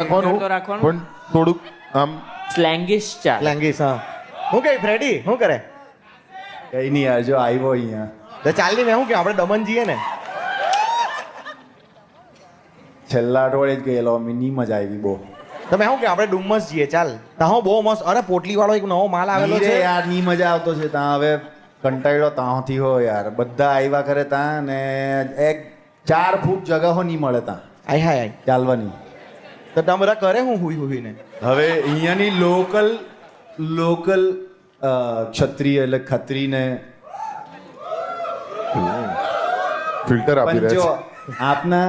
રાખવાનું તો રાખવાનું. પણ થોડુંક આમ સ્લેંગિશ ચાલ. લેંગીસ હા હું કે ફ્રેડી શું કરે કઈ નહીં યાર જો આવ્યો અહીંયા તો ચાલ ની મેં શું કે આપણે દમણ જઈએ ને છેલ્લા અઠવાડિયે જ ગયેલો મિની મજા આવી બહુ તો મેં શું કે આપણે ડુમ્મસ જઈએ ચાલ ત્યાં બહુ મસ્ત અરે પોટલી વાળો એક નવો માલ આવેલો ઈ રે છે યાર ની મજા આવતો છે ત્યાં હવે કંટાળ્યો ત્યાંથી હો યાર બધા આવ્યા કરે ત્યાં ને એક 4 ફૂટ જગા નહીં મળે ત્યાં આય હાય આય ચાલવાની તો તમે બધા કરે હું હુઈ ને હવે અહીંયાની લોકલ ક્ષત્રિય એટલે ખત્રીને ફિલ્ટર આપી પણ જો રહ્યા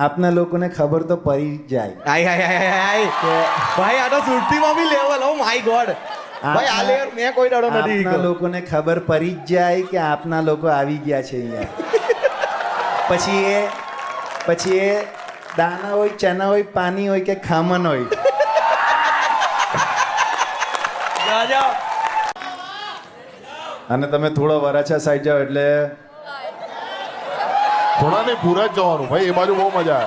આપના લોકોને ખબર તો પડી જ જાય આય હાય હાય હાય ભાઈ આ તો સુરતીમાં બી લેવલ ઓ માય ગોડ ભાઈ આ લેવલ મેં કોઈ દાડો નથી આપના શીખ્યો. લોકોને ખબર પડી જ જાય કે આપના લોકો આવી ગયા છે અહીંયા પછી એ દાના હોય ચના હોય પાણી હોય કે ખામણ હોય અને તમે થોડો વરાછા સાઈડ જાઓ એટલે થોડા નહીં પૂરા જ જવાનું ભાઈ એ બાજુ બહુ મજા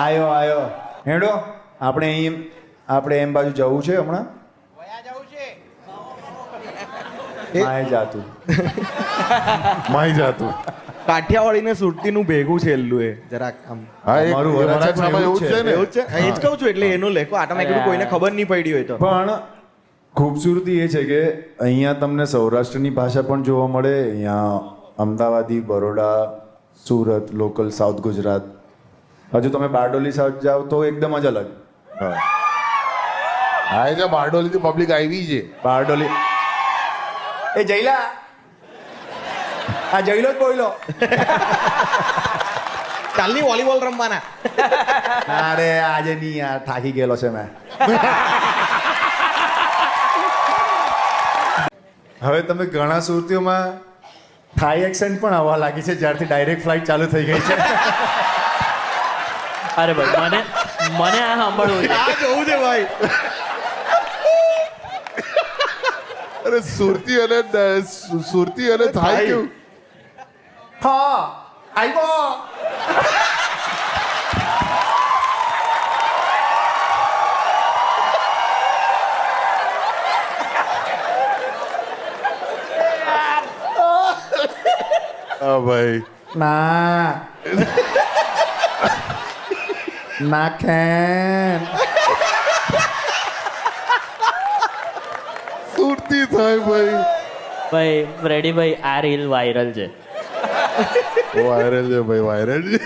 આવે આયો હેડો આપણે એમ બાજુ જવું છે હમણાં માય જાતું માહી જાતું કાઠિયાવાડી ને સુરતી નું ભેગું છે એલ્લું એ જરાક આમ હા એ અમારું વરાછામાં એવું જ છે ને એવું જ છે હા, એ જ કહું છું એટલે એનું લેખો આટા મેં કીધું કોઈને ખબર નહીં પડી હોય તો પણ ખૂબસૂરતી એ છે કે અહીંયા તમને સૌરાષ્ટ્રની ભાષા પણ જોવા મળે અહીંયા અમદાવાદી બરોડા સુરત લોકલ સાઉથ ગુજરાત હજુ તમે બારડોલી સાઉથ જાઓ તો એકદમ જ અલગ હા હા એ જે બારડોલીથી પબ્લિક આવી છે બારડોલી એ જયલા આ જયલો જ બોયલો ચાલની વોલીબોલ રમવાના અરે આજે નહીં યાર થાકી ગયેલો છે મેં હવે તમે ઘણા સુરતીઓમાં થાઈ એક્સેન્ટ પણ આવવા લાગી છે જ્યારથી ડાયરેક્ટ ફ્લાઇટ ચાલુ થઈ ગઈ છે અરે ભાઈ મને આ સાંભળવું છે. આ જોવું છે ભાઈ અરે સુરતી અને થાય કેવું હા આવ્યો હા ભાઈ ના નાખેન સુરતી થાય ભાઈ ભાઈ ફ્રેડી ભાઈ આ રીલ વાયરલ છે. વાયરલ છે ભાઈ વાયરલ છે